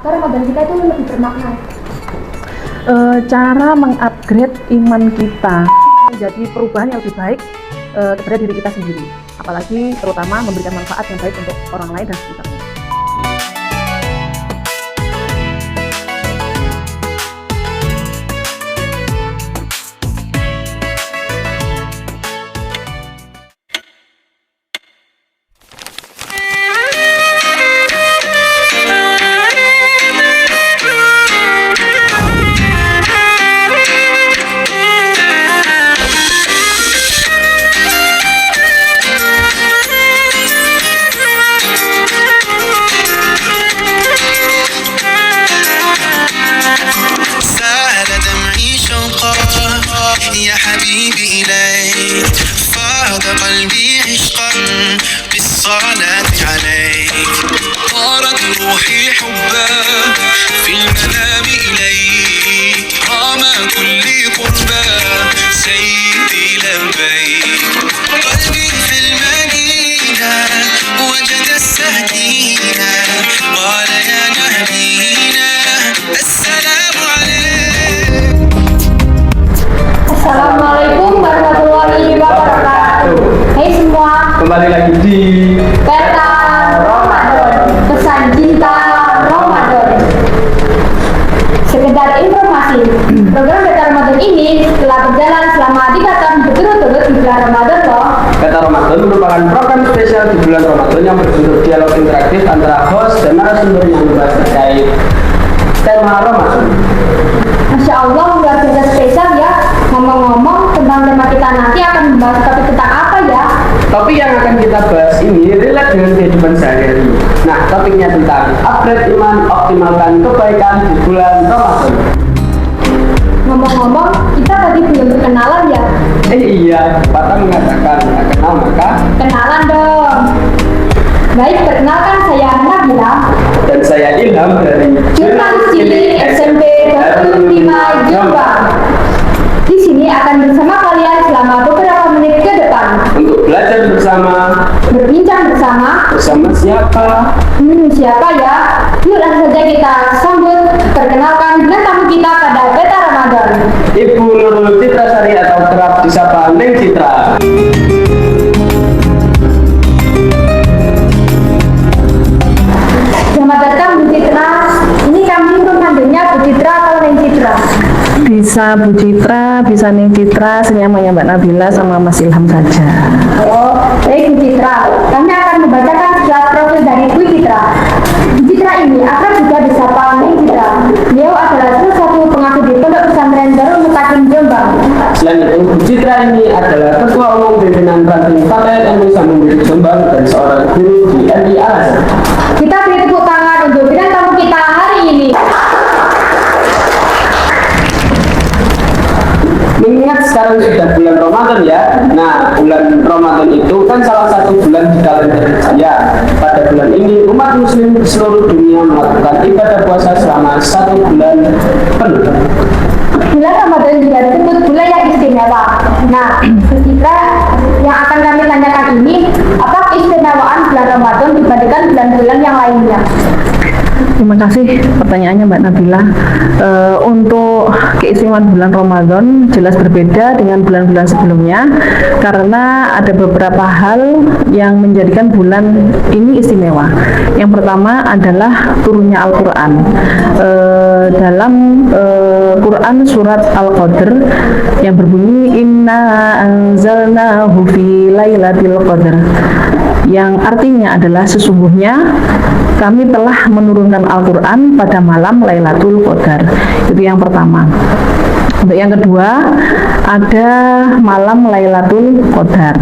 Ramadan kita itu lebih bermakna? Cara mengupgrade iman kita menjadi perubahan yang lebih baik kepada diri kita sendiri, apalagi terutama memberikan manfaat yang baik untuk orang lain dan sekitarnya. يا حبيبي إليك فاض قلبي عشقا بالصلاة عليك طارت روحي حبا في المنام إليك رام كل قربا سيدي لبيك قلبي في المدينة وجد السكينة قال يا نبينا السلام عليك. Assalamualaikum warahmatullahi wabarakatuh. Hai semua, kembali lagi di Peta Ramadan, pesan cinta Ramadan. Sekedar informasi, program Peta Ramadan ini telah berjalan selama 3 tahun berturut-turut di bulan Ramadan loh. Peta Ramadan merupakan program spesial di bulan Ramadan yang berbentuk dialog interaktif antara host dan narasumber yang membahas terkait tema Ramadan. Masya Allah, luar biasa spesial ya. Ngomong-ngomong tentang tema kita nanti akan membahas topik tentang apa ya? Topik yang akan kita bahas ini relate dengan kehidupan sehari-hari. Nah, topiknya tentang upgrade iman, optimalkan kebaikan di bulan Ramadan. Ngomong-ngomong, kita tadi belum berkenalan ya? Iya, patah mengatakan tak kenal maka Kenalan dong. Baik, perkenalkan saya Nabila dan saya Ilham dari Jurnalis Cilik SMP Darul Hikmah Jombang. Di sini akan bersama kalian selama beberapa menit ke depan untuk belajar bersama. berbincang bersama. Bersama siapa? Siapa ya? Yuk langsung saja kita sambut. Perkenalkan dengan tamu kita pada Peta Ramadan, Ibu Nurul Citra Sari atau kerap disapa Neng Citra. Selamat datang Bu Citra. Ini kami memanggilnya Bu Citra atau Neng Citra? Bisa Bu Citra, bisa Neng Citra, senyamannya Mbak Nabila sama Mas Ilham saja. Oh, baik Bu Citra. Kami akan membacakan surat profil dari Bu Citra. Bu Citra ini akrab juga disapa Neng Citra. Beliau adalah salah satu pengasuh di Pondok Pesantren Darul Mutakin Jombang. Selain itu, Bu Citra ini adalah Ketua Umum Pimpinan Ranting Fakultas Ilmu Sambung Jombang dan seorang guru di NI Al-Azhar. Kita beri tepuk tangan untuk bintang tamu kita hari ini. Mengingat sekarang sudah bulan Ramadan ya. Nah, bulan Ramadan itu kan salah satu bulan di kalender Hijriah. Pada bulan ini umat muslim di seluruh dunia melakukan ibadah puasa selama 1 bulan penuh. Bulan Ramadan juga disebut bulan yang istimewa. Nah, Bu Citra, yang akan kami tanyakan ini, apa keistimewaan bulan Ramadan dibandingkan bulan-bulan yang lainnya? Terima kasih pertanyaannya Mbak Nabila. Untuk keistimewaan bulan Ramadan jelas berbeda dengan bulan-bulan sebelumnya karena ada beberapa hal yang menjadikan bulan ini istimewa. Yang pertama adalah turunnya Al-Quran. Dalam Quran surat Al-Qadr yang berbunyi Inna anzalnahu fi lailatul qadr, yang artinya adalah sesungguhnya kami telah menurunkan Al-Quran pada malam Lailatul Qadar. Itu yang pertama. Untuk yang kedua, ada malam Lailatul Qadar.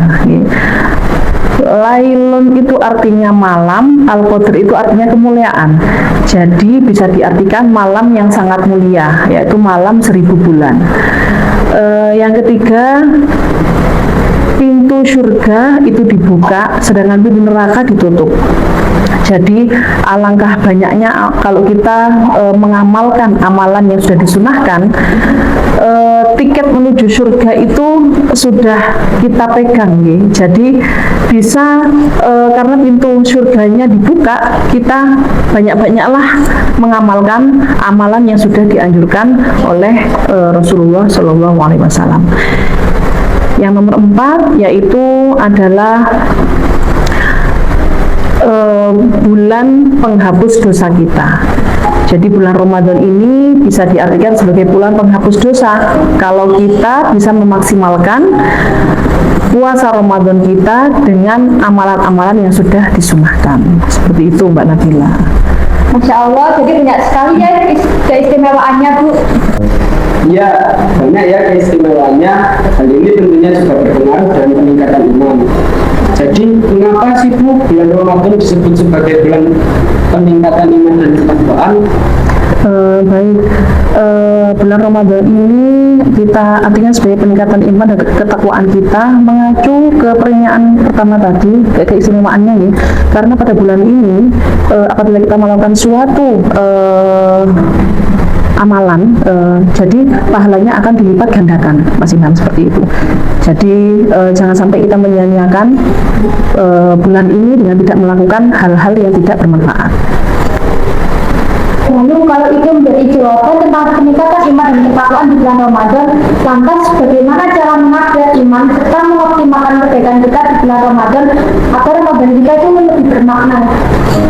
Lailun itu artinya malam, Al-Qadr itu artinya kemuliaan. Jadi bisa diartikan malam yang sangat mulia, yaitu malam 1000 bulan. Yang ketiga, pintu surga itu dibuka, sedangkan pintu neraka ditutup. Jadi alangkah banyaknya kalau kita mengamalkan amalan yang sudah disunahkan, tiket menuju surga itu sudah kita pegang ya. Jadi bisa karena pintu surganya dibuka, kita banyak-banyaklah mengamalkan amalan yang sudah dianjurkan oleh Rasulullah SAW. Yang nomor 4 yaitu adalah bulan penghapus dosa kita. Jadi bulan Ramadan ini bisa diartikan sebagai bulan penghapus dosa. Kalau kita bisa memaksimalkan puasa Ramadan kita dengan amalan-amalan yang sudah disunahkan. Seperti itu Mbak Nabila. Masya Allah, jadi banyak sekali ya keistimewaannya Bu. Ya, banyak ya keistimewaannya. Hal ini tentunya juga berpengaruh dan peningkatan iman. Jadi, mengapa sih Bu bulan Ramadan disebut sebagai bulan peningkatan iman dan ketakwaan? Baik, bulan Ramadan ini kita artinya sebagai peningkatan iman dan ketakwaan kita mengacu ke pernyataan pertama tadi, keistimewaannya nih. Karena pada bulan ini apabila kita melakukan suatu amalan, jadi pahalanya akan dilipat gandakan, Mas Ilham, seperti itu. Jadi jangan sampai kita menyia-nyiakan bulan ini dengan tidak melakukan hal-hal yang tidak bermanfaat. Lalu kalau itu menjadi jawaban tentang peningkatan iman dan ketakwaan di bulan Ramadan, lantas bagaimana cara mengupgrade iman serta mengoptimalkan kebaikan kita di bulan Ramadan agar Ramadan kita itu lebih bermakna?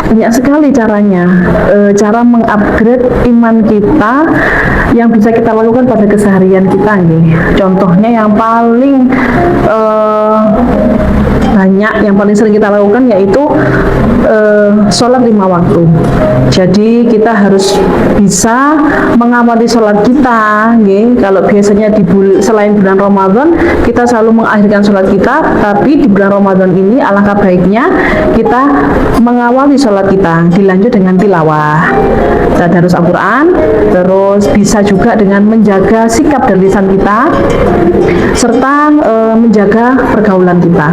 Banyak sekali caranya, cara mengupgrade iman kita yang bisa kita lakukan pada keseharian kita nih. Contohnya yang paling banyak, yang paling sering kita lakukan yaitu sholat 5 waktu. Jadi kita harus bisa mengamati sholat kita, nggih. Kalau biasanya selain bulan Ramadan kita selalu mengakhirkan sholat kita, tapi di bulan Ramadan ini alangkah baiknya kita mengawali sholat kita, dilanjut dengan tilawah, tadarus Al-Quran, terus bisa juga dengan menjaga sikap dan lisan kita, serta menjaga pergaulan kita.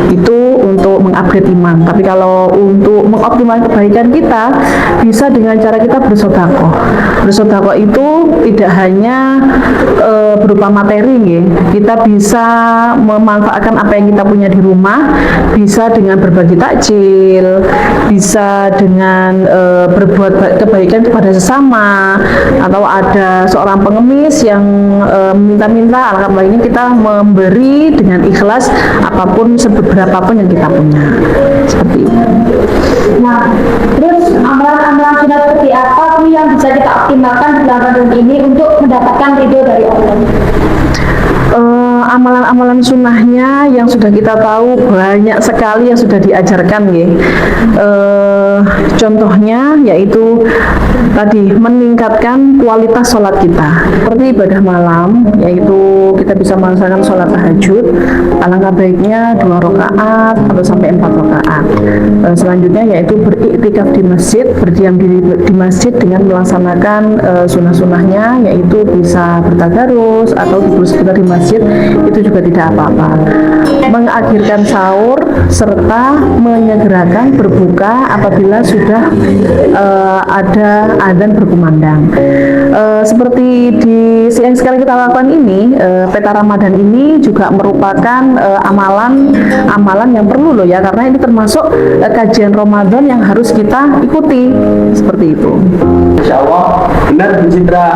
Itu untuk mengupgrade iman. Tapi kalau untuk mengoptimalkan kebaikan kita, bisa dengan cara kita bersedekah. Bersedekah itu tidak hanya berupa materi, ya. Kita bisa memanfaatkan apa yang kita punya di rumah, bisa dengan berbagi takjil, bisa dengan berbuat kebaikan kepada sesama, atau ada seorang pengemis yang minta-minta, alangkah baiknya kita memberi dengan ikhlas apapun seberapapun yang kita punya. Seperti itu. Nah, terus amalan-amalan sunat seperti apa Bu yang bisa kita optimalkan di bulan Ramadan ini untuk mendapatkan ridho dari Allah? Amalan-amalan sunnahnya yang sudah kita tahu banyak sekali yang sudah diajarkan, ya. Contohnya yaitu tadi meningkatkan kualitas sholat kita, seperti ibadah malam, yaitu kita bisa melaksanakan sholat tahajud, alangkah baiknya 2 rakaat atau sampai 4 rakaat. Selanjutnya yaitu beriktikaf di masjid, berdiam diri di masjid dengan melaksanakan sunnah-sunnahnya, yaitu bisa bertadarus atau duduk sebentar di masjid, itu juga tidak apa-apa. Mengakhirkan sahur serta menyegerakan berbuka apabila sudah ada adzan berkumandang. Seperti di yang sekarang kita lakukan ini, peta Ramadan ini juga merupakan amalan yang perlu loh ya, karena ini termasuk kajian Ramadan yang harus kita ikuti, seperti itu. Insya Allah benar Bu Citra.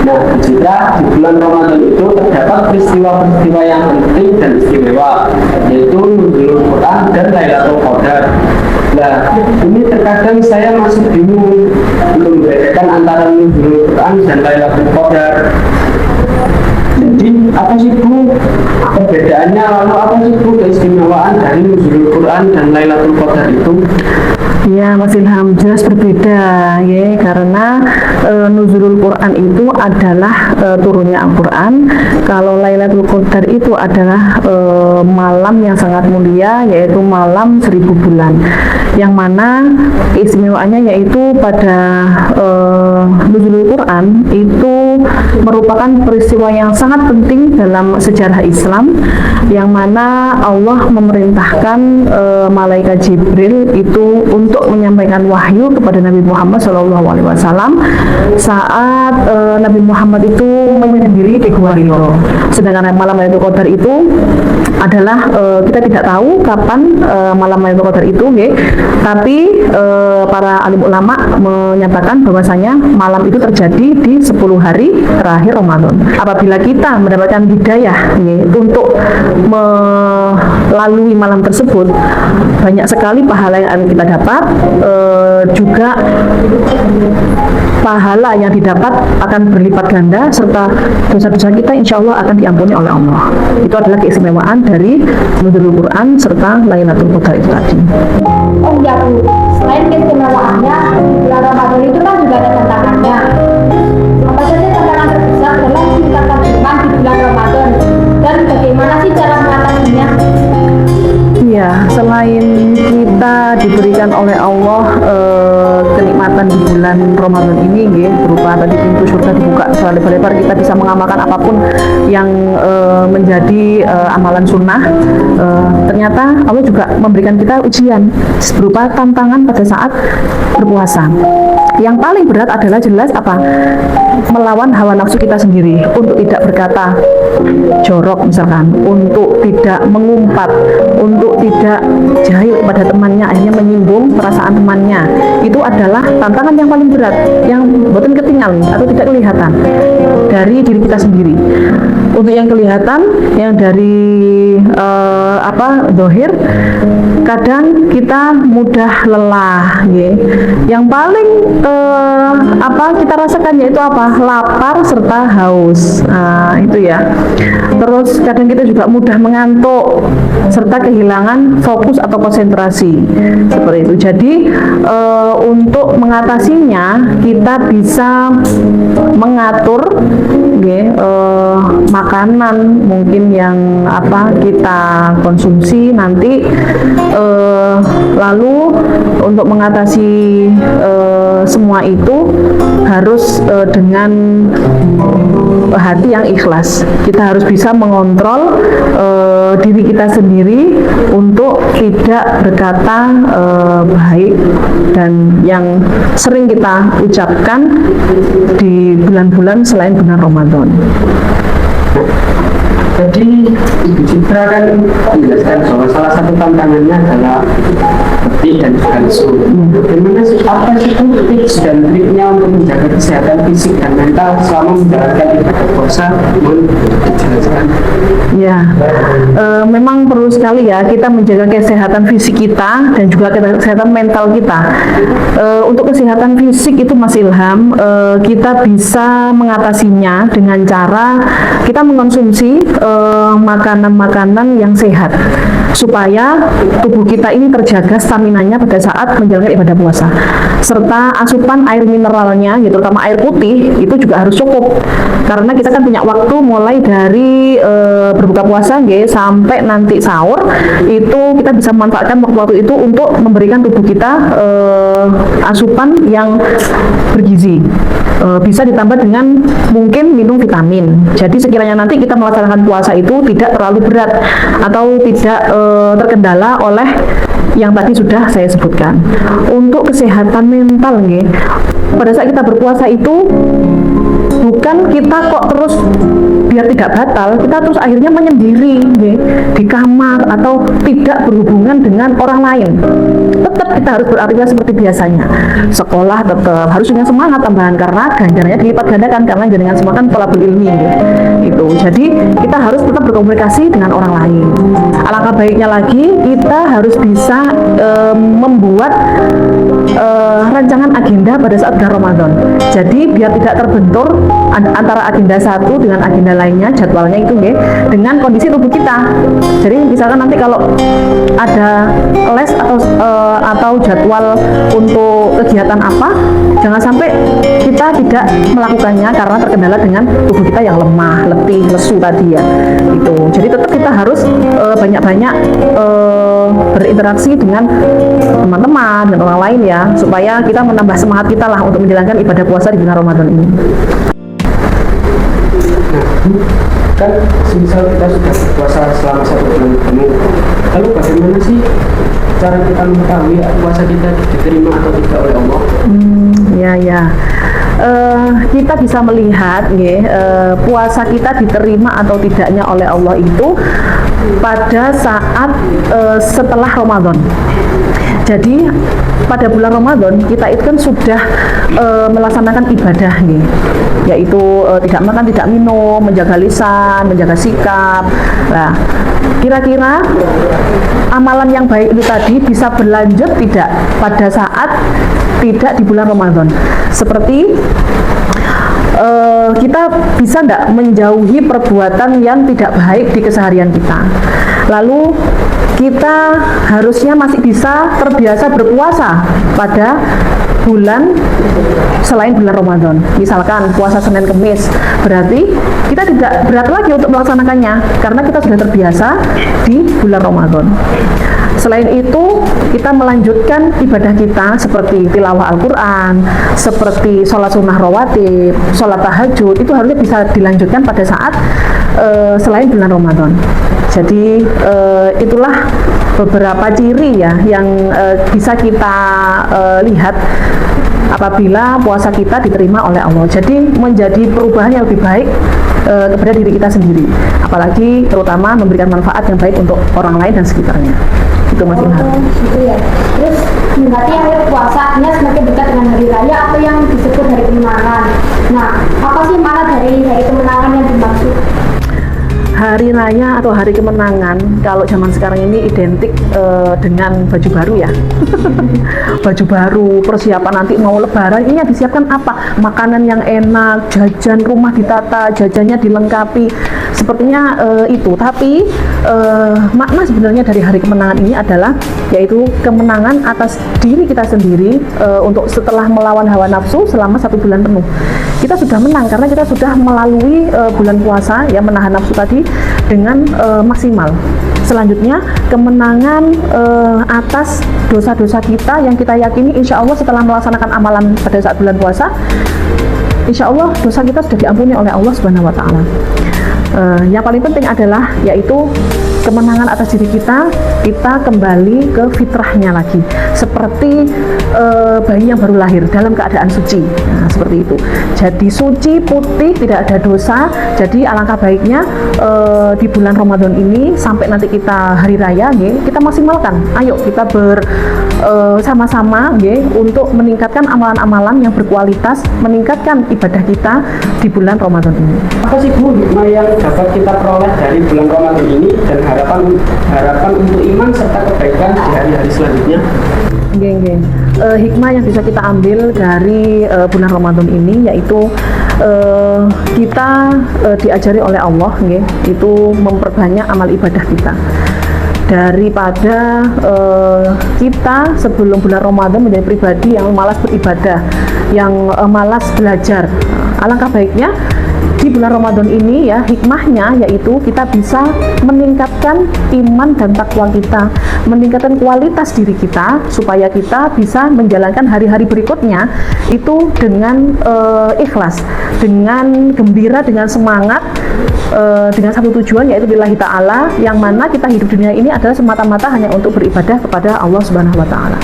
Nah Bu Citra, di bulan Ramadan itu terdapat peristiwa-peristiwa yang penting dan istimewa, yaitu nuzulul Quran dan Lailatul Qadar. Nah ini terkadang saya masih bingung untuk membedakan antara nuzulul Quran dan Lailatul Qadar. Jadi apa sih Bu perbedaannya, lalu apa sih Bu keistimewaan dari nuzulul Quran dan Lailatul Qadar itu? Ya Mas Ilham, jelas berbeda ya, karena nuzulul Quran itu adalah turunnya Al-Quran. Kalau Lailatul Qadar itu adalah malam yang sangat mulia, yaitu malam 1000 bulan, yang mana keistimewaannya yaitu pada nuzulul Quran itu merupakan peristiwa yang sangat penting dalam sejarah Islam, yang mana Allah memerintahkan malaikat Jibril itu untuk menyampaikan wahyu kepada Nabi Muhammad SAW saat Nabi Muhammad itu menyendiri di Gua Hiro. Sedangkan malam Lailatul Qadar itu adalah kita tidak tahu kapan malam Lailatul Qadar itu, tapi para alim ulama menyatakan bahwasanya malam itu terjadi di 10 hari terakhir Ramadan. Apabila kita mendapatkan hidayah untuk melalui malam tersebut, banyak sekali pahala yang akan kita dapat, juga pahala yang didapat akan berlipat ganda, serta dosa-dosa kita insya Allah akan diampuni oleh Allah. Itu adalah keistimewaan dari Nuzulul Quran serta Lailatul Qadar itu tadi. Oh iya Bu, selain keistimewaannya, bulan Ramadan itu kan juga ada tantangannya. Apa saja tantangan terbesar dalam meningkatkan iman di bulan Ramadan, dan bagaimana sih cara mengatasinya? Iya, selain kita diberikan oleh Allah kenikmatan di bulan Ramadan ini, berupa tadi pintu surga dibuka selebar-lebar, kita bisa mengamalkan apapun yang menjadi amalan sunnah. Ternyata Allah juga memberikan kita ujian berupa tantangan pada saat berpuasa. Yang paling berat adalah jelas apa? Melawan hawa nafsu kita sendiri, untuk tidak berkata jorok misalkan, untuk tidak mengumpat, untuk tidak jahil pada temannya, akhirnya menyinggung perasaan temannya. Itu adalah tantangan yang paling berat, yang buatan ketinggalan atau tidak kelihatan dari diri kita sendiri. Untuk yang kelihatan, yang dari dohir, kadang kita mudah lelah, yang paling kita rasakan yaitu apa? Lapar serta haus. Nah, itu ya. Terus kadang kita juga mudah mengantuk serta kehilangan fokus atau konsentrasi, seperti itu. Jadi untuk mengatasinya, kita bisa mengatur makanan mungkin yang kita konsumsi nanti, lalu untuk mengatasi semua itu harus dengan hati yang ikhlas. Kita harus bisa mengontrol diri kita sendiri untuk tidak berkata baik dan yang sering kita ucapkan di bulan-bulan selain bulan Ramadan. Jadi Ibu Citra kan menjelaskan bahwa salah satu tantangannya adalah letih dan juga lesu. Bagaimana sih, apa sih tips dan triknya untuk menjaga kesehatan fisik dan mental selama menjalankan ibadah puasa? Mohon dijelaskan. Ya, memang perlu sekali ya kita menjaga kesehatan fisik kita dan juga kesehatan mental kita. Untuk kesehatan fisik itu Mas Ilham, kita bisa mengatasinya dengan cara kita mengkonsumsi makanan-makanan yang sehat, supaya tubuh kita ini terjaga staminanya pada saat menjalankan ibadah puasa, serta asupan air mineralnya, terutama air putih itu juga harus cukup, karena kita kan punya waktu mulai dari berbuka puasa sampai nanti sahur, itu kita bisa memanfaatkan waktu-waktu itu untuk memberikan tubuh kita asupan yang bergizi. Bisa ditambah dengan mungkin minum vitamin. Jadi sekiranya nanti kita melaksanakan puasa itu tidak terlalu berat atau tidak terkendala oleh yang tadi sudah saya sebutkan. Untuk kesehatan mental, pada saat kita berpuasa itu bukan kita kok terus biar tidak batal, kita terus akhirnya menyendiri di kamar atau tidak berhubungan dengan orang lain. Tetap kita harus beraktivitas seperti biasanya. Sekolah tetap harus dengan semangat tambahan, karena ganjarannya dilipat gandakan, karena dengan semangat kan tolabul ilmi itu. Jadi kita harus tetap berkomunikasi dengan orang lain. Alangkah baiknya lagi kita harus bisa membuat rancangan agenda pada saat bulan Ramadan. Jadi biar tidak terbentur antara agenda satu dengan agenda lainnya, jadwalnya itu dengan kondisi tubuh kita. Jadi misalkan nanti kalau ada les atau jadwal untuk kegiatan apa, jangan sampai kita tidak melakukannya karena terkendala dengan tubuh kita yang lemah, letih, lesu tadi ya. Itu. Jadi tetap kita harus banyak-banyak berinteraksi dengan teman-teman dan orang lain ya, supaya kita menambah semangat kita lah untuk menjalankan ibadah puasa di bulan Ramadan ini. Kan semisal kita sudah berpuasa selama 1 bulan penuh, lalu bagaimana sih cara kita mengetahui puasa kita diterima atau tidak oleh Allah? Ya. Kita bisa melihat puasa kita diterima atau tidaknya oleh Allah itu pada saat setelah Ramadan. Jadi pada bulan Ramadan kita itu kan sudah melaksanakan ibadah yaitu tidak makan, tidak minum, menjaga lisan, menjaga sikap. Nah, kira-kira amalan yang baik itu tadi bisa berlanjut tidak pada saat tidak di bulan Ramadan? Seperti kita bisa tidak menjauhi perbuatan yang tidak baik di keseharian kita. Lalu kita harusnya masih bisa terbiasa berpuasa pada bulan selain bulan Ramadan. Misalkan puasa Senin Kemis, berarti kita tidak berat lagi untuk melaksanakannya karena kita sudah terbiasa di bulan Ramadan. Selain itu, kita melanjutkan ibadah kita seperti tilawah Al-Quran, seperti sholat sunnah rawatib, sholat tahajud, itu harusnya bisa dilanjutkan pada saat selain bulan Ramadan. Jadi itulah beberapa ciri ya yang bisa kita lihat apabila puasa kita diterima oleh Allah. Jadi menjadi perubahan yang lebih baik kepada diri kita sendiri, apalagi terutama memberikan manfaat yang baik untuk orang lain dan sekitarnya. Itu Mas Ilham. Gitu ya. Terus berarti hari puasanya semakin dekat dengan hari raya atau yang disebut hari kemenangan. Nah, apa sih makna dari hari kemenangan yang dimaksud? Hari raya atau hari kemenangan kalau zaman sekarang ini identik dengan baju baru ya. Baju baru, persiapan nanti mau lebaran, ini yang disiapkan apa? Makanan yang enak, jajan rumah ditata, jajannya dilengkapi. Sepertinya itu, tapi makna sebenarnya dari hari kemenangan ini adalah yaitu kemenangan atas diri kita sendiri untuk setelah melawan hawa nafsu selama 1 bulan penuh. Kita sudah menang karena kita sudah melalui bulan puasa ya, menahan nafsu tadi dengan maksimal. Selanjutnya kemenangan atas dosa-dosa kita yang kita yakini insya Allah setelah melaksanakan amalan pada saat bulan puasa, insya Allah dosa kita sudah diampuni oleh Allah Subhanahu Wa Taala. Yang paling penting adalah yaitu kemenangan atas diri kita kembali ke fitrahnya lagi, seperti bayi yang baru lahir dalam keadaan suci. Nah, seperti itu. Jadi suci, putih, tidak ada dosa. Jadi alangkah baiknya di bulan Ramadan ini sampai nanti kita hari raya, kita maksimalkan. Ayo kita sama-sama untuk meningkatkan amalan-amalan yang berkualitas, meningkatkan ibadah kita di bulan Ramadan ini. Apa sih Bu hikmah yang dapat kita peroleh dari bulan Ramadan ini dan harapan untuk iman serta kebaikan di hari-hari selanjutnya? Hikmah yang bisa kita ambil dari bulan Ramadan ini yaitu kita diajari oleh Allah itu memperbanyak amal ibadah kita. Daripada kita sebelum bulan Ramadan menjadi pribadi yang malas beribadah, yang malas belajar, alangkah baiknya di bulan Ramadan ini ya, hikmahnya yaitu kita bisa meningkatkan iman dan takwa kita, meningkatkan kualitas diri kita supaya kita bisa menjalankan hari-hari berikutnya itu dengan ikhlas, dengan gembira, dengan semangat, dengan satu tujuan yaitu lillahi ta'ala, yang mana kita hidup di dunia ini adalah semata-mata hanya untuk beribadah kepada Allah Subhanahu Wa Ta'ala.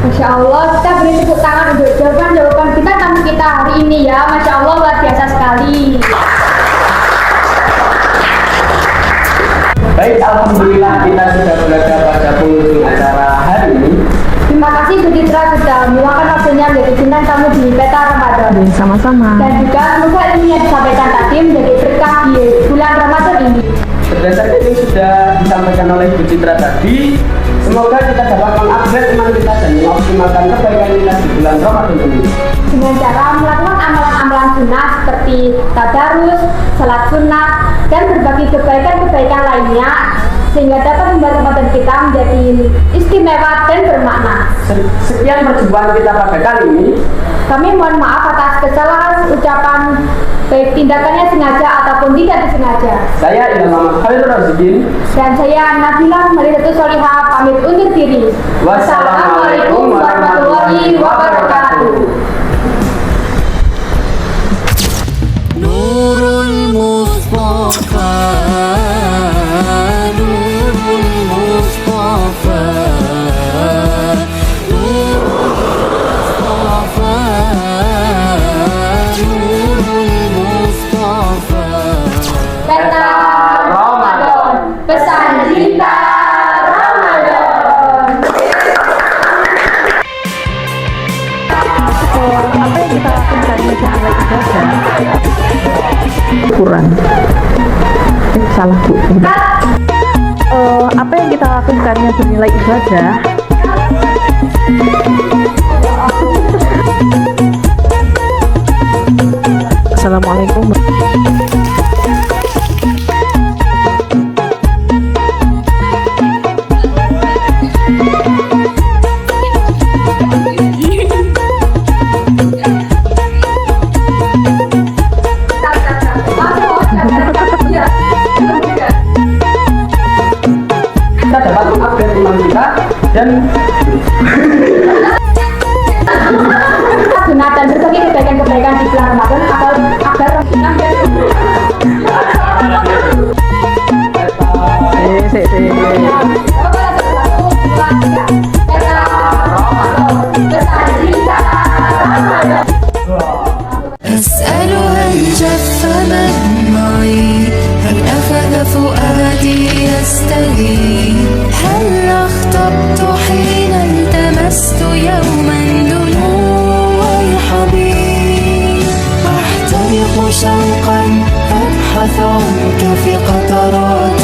Masya Allah, kita beri tepuk tangan untuk jawaban kita tamu kita hari ini ya. Masya Allah, luar biasa sekali. Baik, alhamdulillah kita sudah berada pada penghujung acara hari ini. Terima kasih Bu Citra sudah meluangkan waktunya menjadi bintang tamu di Peta Ramadan. Sama-sama. Dan juga semoga ilmu yang disampaikan tadi menjadi berkah di bulan Ramadan ini. Berdasarkan yang sudah disampaikan oleh Bu Citra tadi, semoga kita dapat mengupgrade iman kita dan mengoptimalkan kebaikan kita di bulan Ramadan ini. Dengan cara melakukan amalan-amalan sunnah seperti tadarus, salat sunnah, dan berbagai kebaikan-kebaikan lainnya, sehingga dapat membuat Ramadan kita menjadi istimewa dan bermakna. Sekian perjumpaan kita pada kali ini. Kami mohon maaf atas kesalahan ucapan, baik tindakannya sengaja ataupun tidak disengaja. Saya Ilham Muhammad Khalil Razikin. Dan saya Nabila Malidatul Solihah pamit undur diri. Wassalamualaikum warahmatullahi wabarakatuh. bernilai ibadah kurang. Salah Bu. Apa yang kita lakukan yang bernilai ibadah? Assalamualaikum. Kita dapat mengupgrade iman kita dan Sunatan berbagi kebaikan-kebaikan di bulan Ramadan agar أسأل هل جف مدمعي هل أخذ فؤادي يستغيث هل أخطبت حين التمست يوما دموع الحبيب أحترق شوقا أبحث عنك في قطرات